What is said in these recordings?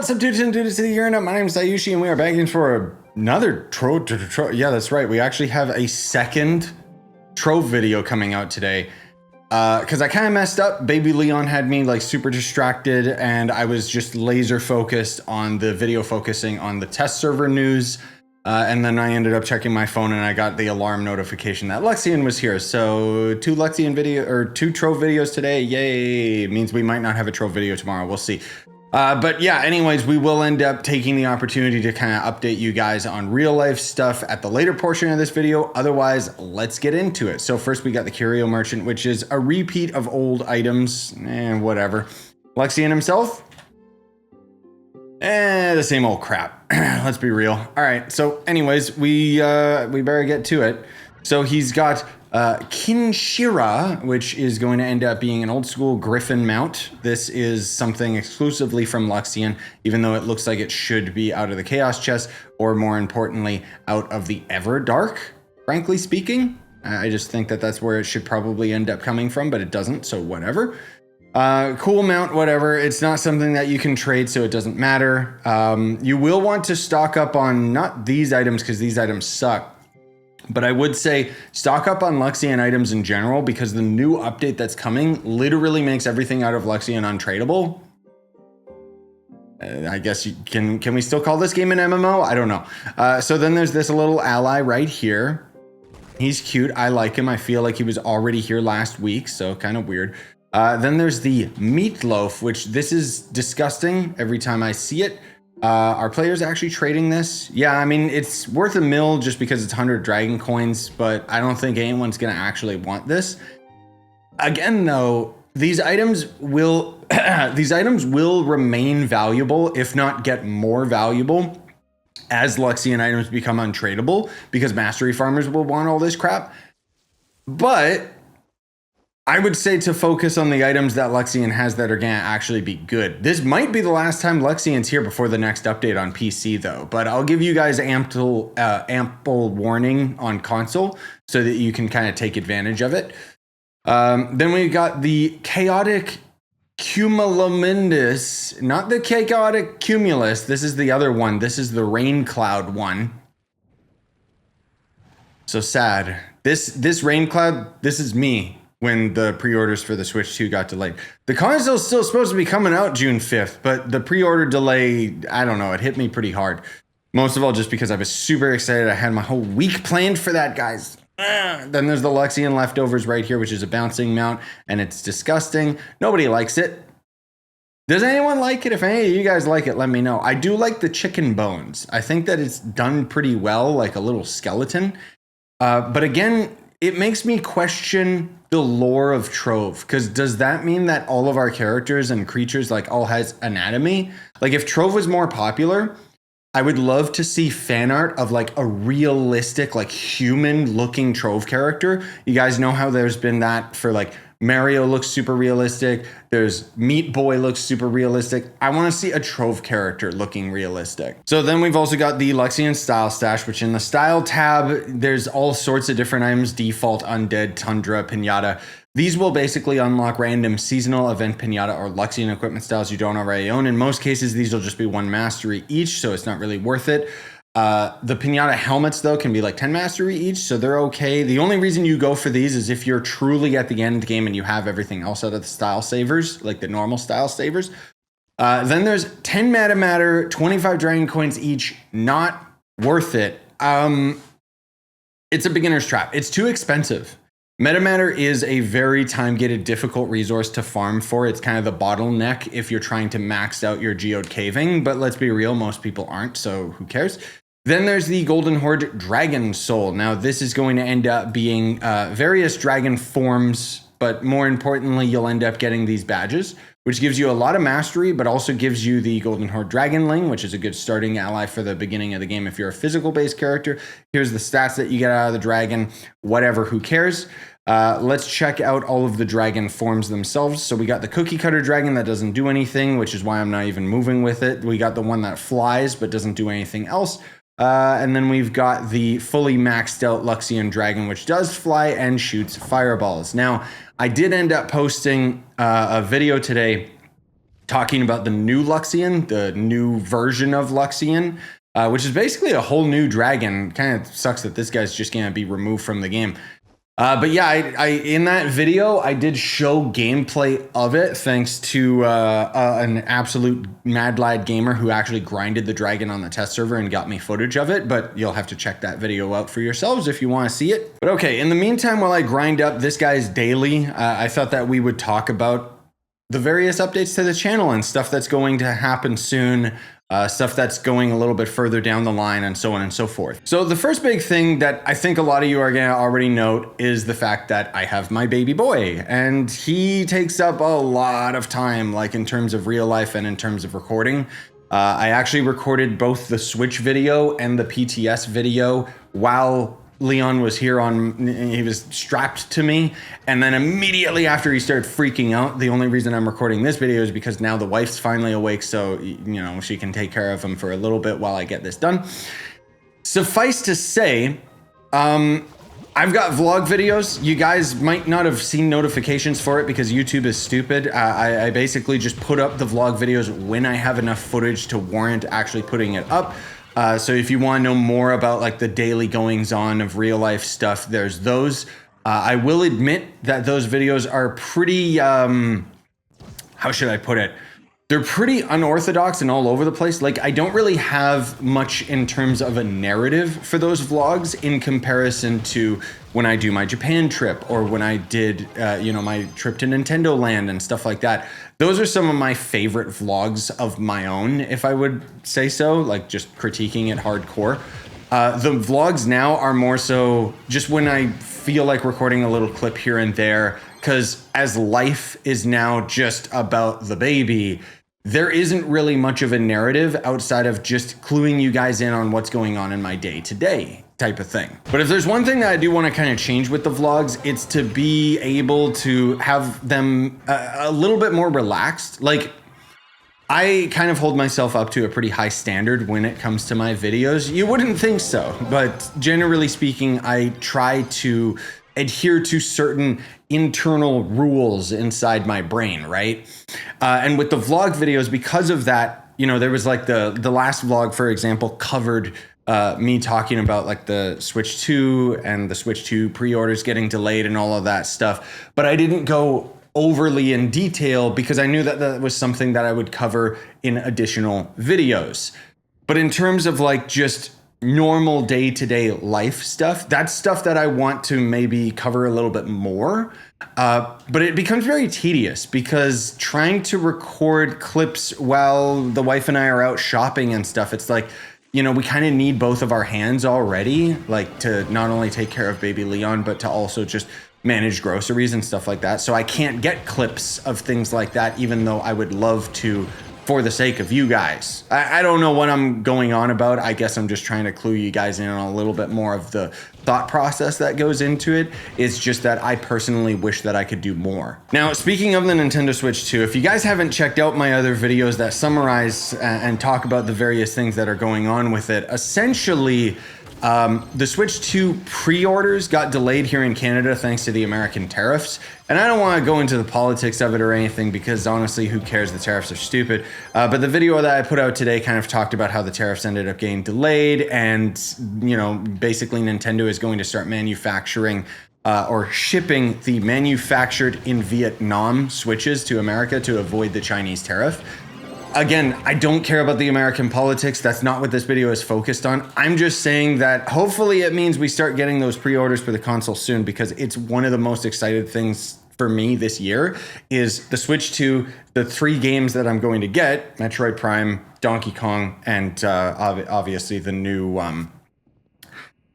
What's up, dudes and dudes to the internet? My name is Scyushi, and we are back in for another Trove. Yeah, that's right. We actually have a second Trove video coming out today. Because I kind of messed up. Baby Leon had me like super distracted, and I was just laser focused on the video focusing on the test server news. And then I ended up checking my phone, and I got the alarm notification that Luxion was here. So two Trove videos today. Yay! It means we might not have a Trove video tomorrow. We'll see. But yeah, anyways, we will end up taking the opportunity to kind of update you guys on real life stuff at the later portion of this video. Otherwise, let's get into it. So first we got the Curio Merchant, which is a repeat of old items and whatever. Luxion himself, the same old crap. Let's be real. All right. So anyways, we better get to it. So he's got Kinshira, which is going to end up being an old school Griffin mount. This is something exclusively from Luxion, even though it looks like it should be out of the Chaos chest, or more importantly, out of the Everdark, frankly speaking. I just think that that's where it should probably end up coming from, but it doesn't, so whatever. Cool mount, whatever. It's not something that you can trade, so it doesn't matter. You will want to stock up on, not these items, because these items suck, but I would say stock up on Luxion items in general, because the new update that's coming literally makes everything out of Luxion untradeable. I guess can we still call this game an MMO? I don't know. So then there's this little ally right here. He's cute. I like him. I feel like he was already here last week, so kind of weird. Then there's the Meatloaf, which this is disgusting every time I see it. Are players actually trading this? Yeah, I mean, it's worth a mil just because it's 100 dragon coins, but I don't think anyone's gonna actually want this. Again, though, these items will remain valuable, if not get more valuable, as Luxion items become untradeable, because mastery farmers will want all this crap. But I would say to focus on the items that Luxion has that are gonna actually be good. This might be the last time Luxion's here before the next update on PC though, but I'll give you guys ample warning on console so that you can kind of take advantage of it. Then we got the chaotic Cumulonimbus, not the chaotic Cumulus. This is the other one. This is the rain cloud one. So sad. This rain cloud, this is me. When the pre-orders for the Switch 2 got delayed. The console's still supposed to be coming out June 5th, but the pre-order delay, I don't know, it hit me pretty hard. Most of all, just because I was super excited. I had my whole week planned for that, guys. Then there's the Luxion leftovers right here, which is a bouncing mount, and it's disgusting. Nobody likes it. Does anyone like it? If any of you guys like it, let me know. I do like the chicken bones. I think that it's done pretty well, like a little skeleton. But again, it makes me question the lore of Trove, because does that mean that all of our characters and creatures like all has anatomy? Like if Trove was more popular, I would love to see fan art of like a realistic, like human looking Trove character. You guys know how there's been that for like Mario looks super realistic. There's Meat Boy looks super realistic. I want to see a Trove character looking realistic. So then we've also got the Luxion Style Stash, which in the Style tab, there's all sorts of different items, Default, Undead, Tundra, Pinata. These will basically unlock random seasonal event Pinata or Luxion equipment styles you don't already own. In most cases, these will just be 1 mastery each, so it's not really worth it. The Pinata helmets, though, can be like 10 mastery each, so they're okay. The only reason you go for these is if you're truly at the end of the game and you have everything else out of the style savers, like the normal style savers. Then there's 10 Metamatter, 25 dragon coins each, not worth it. It's a beginner's trap. It's too expensive. Metamatter is a very time-gated, difficult resource to farm for. It's kind of the bottleneck if you're trying to max out your geode caving, but let's be real, most people aren't, so who cares? Then there's the Golden Hoard Dragon Soul. Now, this is going to end up being various dragon forms, but more importantly, you'll end up getting these badges, which gives you a lot of mastery, but also gives you the Golden Hoard Dragonling, which is a good starting ally for the beginning of the game if you're a physical-based character. Here's the stats that you get out of the dragon, whatever, who cares? Let's check out all of the dragon forms themselves. So we got the cookie cutter dragon that doesn't do anything, which is why I'm not even moving with it. We got the one that flies but doesn't do anything else. And then we've got the fully maxed out Luxion dragon, which does fly and shoots fireballs. Now, I did end up posting a video today talking about the new Luxion, the new version of Luxion, which is basically a whole new dragon. Kind of sucks that this guy's just gonna be removed from the game. But yeah, I in that video, I did show gameplay of it thanks to an absolute mad lad gamer who actually grinded the dragon on the test server and got me footage of it. But you'll have to check that video out for yourselves if you want to see it. But okay, in the meantime, while I grind up this guy's daily, I thought that we would talk about the various updates to the channel and stuff that's going to happen soon. Stuff that's going a little bit further down the line and so on and so forth. So the first big thing that I think a lot of you are gonna already note is the fact that I have my baby boy, and he takes up a lot of time, like in terms of real life and in terms of recording. I actually recorded both the Switch video and the PTS video while Leon was here he was strapped to me, and then immediately after he started freaking out. The only reason I'm recording this video is because now the wife's finally awake, so you know she can take care of him for a little bit while I get this done. Suffice to say, I've got vlog videos. You guys might not have seen notifications for it because YouTube is stupid. I basically just put up the vlog videos when I have enough footage to warrant actually putting it up. So if you want to know more about like the daily goings on of real life stuff, there's those. I will admit that those videos are pretty, how should I put it? They're pretty unorthodox and all over the place. Like I don't really have much in terms of a narrative for those vlogs in comparison to when I do my Japan trip or when I did, you know, my trip to Nintendo Land and stuff like that. Those are some of my favorite vlogs of my own, if I would say so, like just critiquing it hardcore. The vlogs now are more so just when I feel like recording a little clip here and there, because as life is now just about the baby, there isn't really much of a narrative outside of just cluing you guys in on what's going on in my day-to-day type of thing. But if there's one thing that I do want to kind of change with the vlogs, it's to be able to have them a little bit more relaxed. Like I kind of hold myself up to a pretty high standard when it comes to my videos. You wouldn't think so, but generally speaking, I try to adhere to certain internal rules inside my brain, right? And with the vlog videos, because of that, you know, there was like the last vlog, for example, covered me talking about like the Switch 2 and the Switch 2 pre-orders getting delayed and all of that stuff. But I didn't go overly in detail because I knew that that was something that I would cover in additional videos. But in terms of like just normal day-to-day life stuff, that's stuff that I want to maybe cover a little bit more. But it becomes very tedious because trying to record clips while the wife and I are out shopping and stuff, it's like, you know, we kind of need both of our hands already, like to not only take care of baby Leon, but to also just manage groceries and stuff like that. So I can't get clips of things like that, even though I would love to for the sake of you guys. I don't know what I'm going on about. I guess I'm just trying to clue you guys in on a little bit more of the thought process that goes into it. It's just that I personally wish that I could do more. Now, speaking of the Nintendo Switch 2, if you guys haven't checked out my other videos that summarize and talk about the various things that are going on with it, essentially, the Switch 2 pre-orders got delayed here in Canada thanks to the American tariffs. And I don't want to go into the politics of it or anything because honestly, who cares? The tariffs are stupid. But the video that I put out today kind of talked about how the tariffs ended up getting delayed, and you know, basically Nintendo is going to start manufacturing or shipping the manufactured in Vietnam Switches to America to avoid the Chinese tariff. Again, I don't care about the American politics. That's not what this video is focused on. I'm just saying that hopefully it means we start getting those pre-orders for the console soon, because it's one of the most excited things for me this year is the Switch 2, the 3 games that I'm going to get, Metroid Prime, Donkey Kong, and obviously the new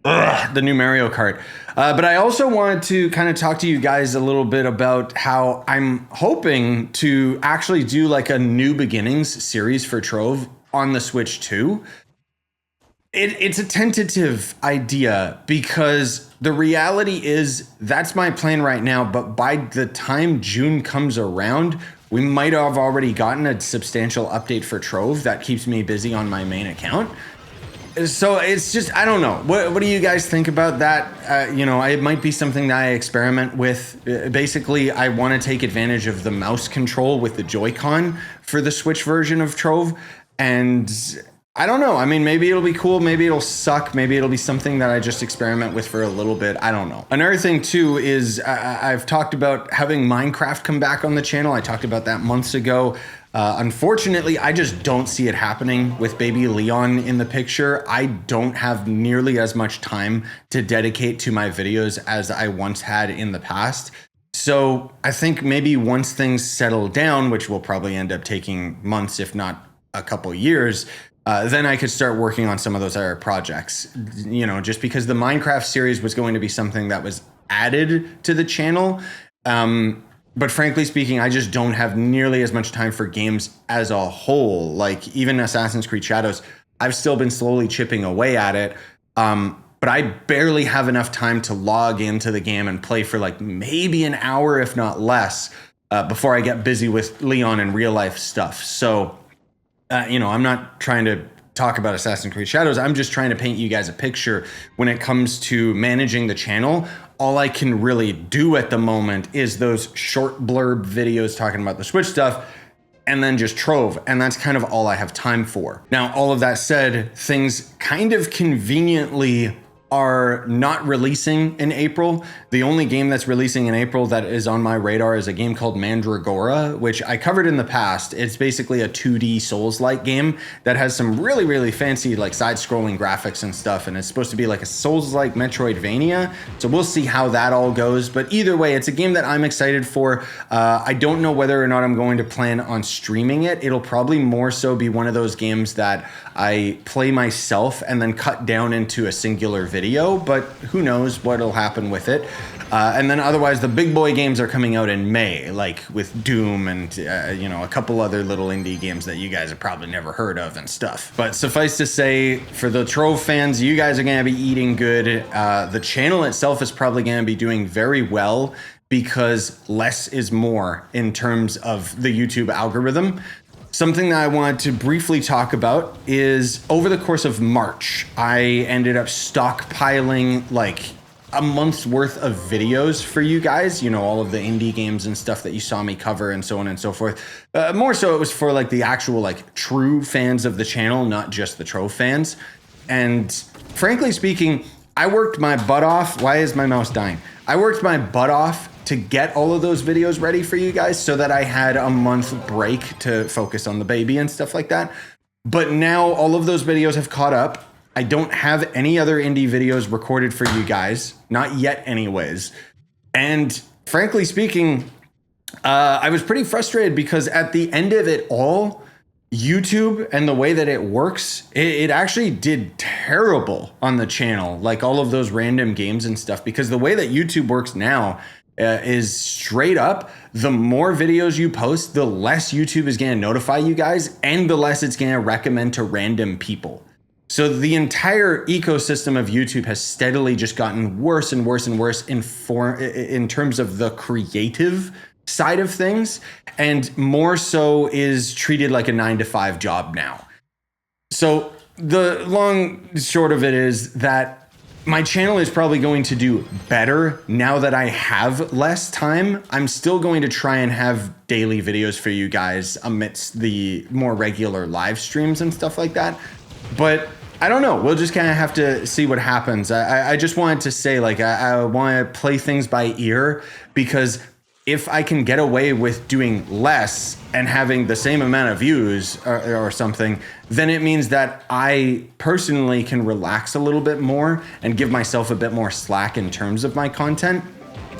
Mario Kart. But I also wanted to kind of talk to you guys a little bit about how I'm hoping to actually do like a New Beginnings series for Trove on the Switch 2. It's a tentative idea because the reality is that's my plan right now. But by the time June comes around, we might have already gotten a substantial update for Trove that keeps me busy on my main account. So it's just, I don't know. What do you guys think about that? You know, it might be something that I experiment with. Basically, I want to take advantage of the mouse control with the Joy-Con for the Switch version of Trove. And I don't know. I mean, maybe it'll be cool. Maybe it'll suck. Maybe it'll be something that I just experiment with for a little bit. I don't know. Another thing too is I've talked about having Minecraft come back on the channel. I talked about that months ago. Unfortunately, I just don't see it happening with baby Leon in the picture. I don't have nearly as much time to dedicate to my videos as I once had in the past. So I think maybe once things settle down, which will probably end up taking months, if not a couple years, then I could start working on some of those other projects, you know, just because the Minecraft series was going to be something that was added to the channel. But frankly speaking, I just don't have nearly as much time for games as a whole. Like even Assassin's Creed Shadows, I've still been slowly chipping away at it. But I barely have enough time to log into the game and play for like maybe an hour, if not less, before I get busy with Leon and real life stuff. So, you know, I'm not trying to talk about Assassin's Creed Shadows. I'm just trying to paint you guys a picture when it comes to managing the channel. All I can really do at the moment is those short blurb videos talking about the Switch stuff and then just Trove. And that's kind of all I have time for. Now, all of that said, things kind of conveniently are not releasing in April. The only game that's releasing in April that is on my radar is a game called Mandragora, which I covered in the past. It's basically a 2D Souls-like game that has some really, really fancy like side-scrolling graphics and stuff, and it's supposed to be like a Souls-like Metroidvania. So we'll see how that all goes. But either way, it's a game that I'm excited for. I don't know whether or not I'm going to plan on streaming it. It'll probably more so be one of those games that I play myself and then cut down into a singular video, but who knows what'll happen with it. And then otherwise, the big boy games are coming out in May, like with Doom and, you know, a couple other little indie games that you guys have probably never heard of and stuff. But suffice to say, for the Trove fans, you guys are going to be eating good. The channel itself is probably going to be doing very well because less is more in terms of the YouTube algorithm. Something that I wanted to briefly talk about is over the course of March, I ended up stockpiling like a month's worth of videos for you guys, you know, all of the indie games and stuff that you saw me cover and so on and so forth. More so it was for like the actual like true fans of the channel, not just the Trove fans. And frankly speaking, I worked my butt off. Why is my mouse dying? I worked my butt off to get all of those videos ready for you guys so that I had a month break to focus on the baby and stuff like that. But now all of those videos have caught up. I don't have any other indie videos recorded for you guys, not yet anyways. And frankly speaking, I was pretty frustrated because at the end of it all, YouTube and the way that it works, it actually did terrible on the channel, like all of those random games and stuff, because the way that YouTube works now is straight up, the more videos you post, the less YouTube is going to notify you guys and the less it's going to recommend to random people. So the entire ecosystem of YouTube has steadily just gotten worse and worse and worse in terms of the creative side of things, and more so is treated like a 9-to-5 job now. So the long short of it is that my channel is probably going to do better now that I have less time. I'm still going to try and have daily videos for you guys amidst the more regular live streams and stuff like that. But I don't know. We'll just kind of have to see what happens. I just wanted to say, like, I want to play things by ear, because if I can get away with doing less and having the same amount of views or something, then it means that I personally can relax a little bit more and give myself a bit more slack in terms of my content.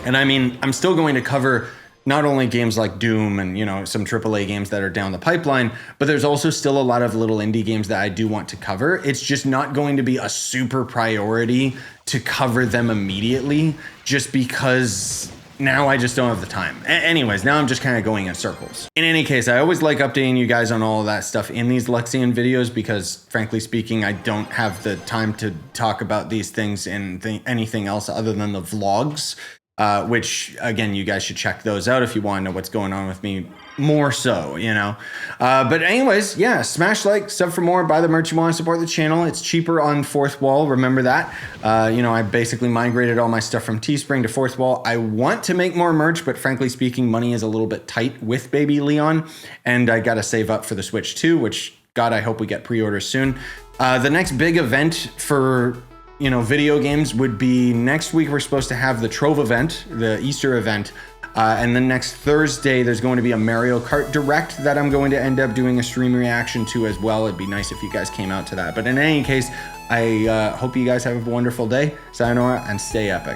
And I mean, I'm still going to cover not only games like Doom and, you know, some AAA games that are down the pipeline, but there's also still a lot of little indie games that I do want to cover. It's just not going to be a super priority to cover them immediately, just because now I just don't have the time. Anyways, now I'm just kind of going in circles. In any case, I always like updating you guys on all of that stuff in these Luxion videos, because frankly speaking, I don't have the time to talk about these things in anything else other than the vlogs. which again, you guys should check those out if you want to know what's going on with me more so, you know. But anyways, yeah, smash like, sub for more, buy the merch you want to support the channel. It's cheaper on Fourth Wall, remember that. You know, I basically migrated all my stuff from Teespring to Fourth Wall. I want to make more merch, but frankly speaking, money is a little bit tight with Baby Leon, and I gotta save up for the Switch 2, which, God, I hope we get pre-orders soon. The next big event for, you know, video games would be next week. We're supposed to have the Trove event, the Easter event. And then next Thursday, there's going to be a Mario Kart Direct that I'm going to end up doing a stream reaction to as well. It'd be nice if you guys came out to that. But in any case, I hope you guys have a wonderful day. Sayonara and stay epic.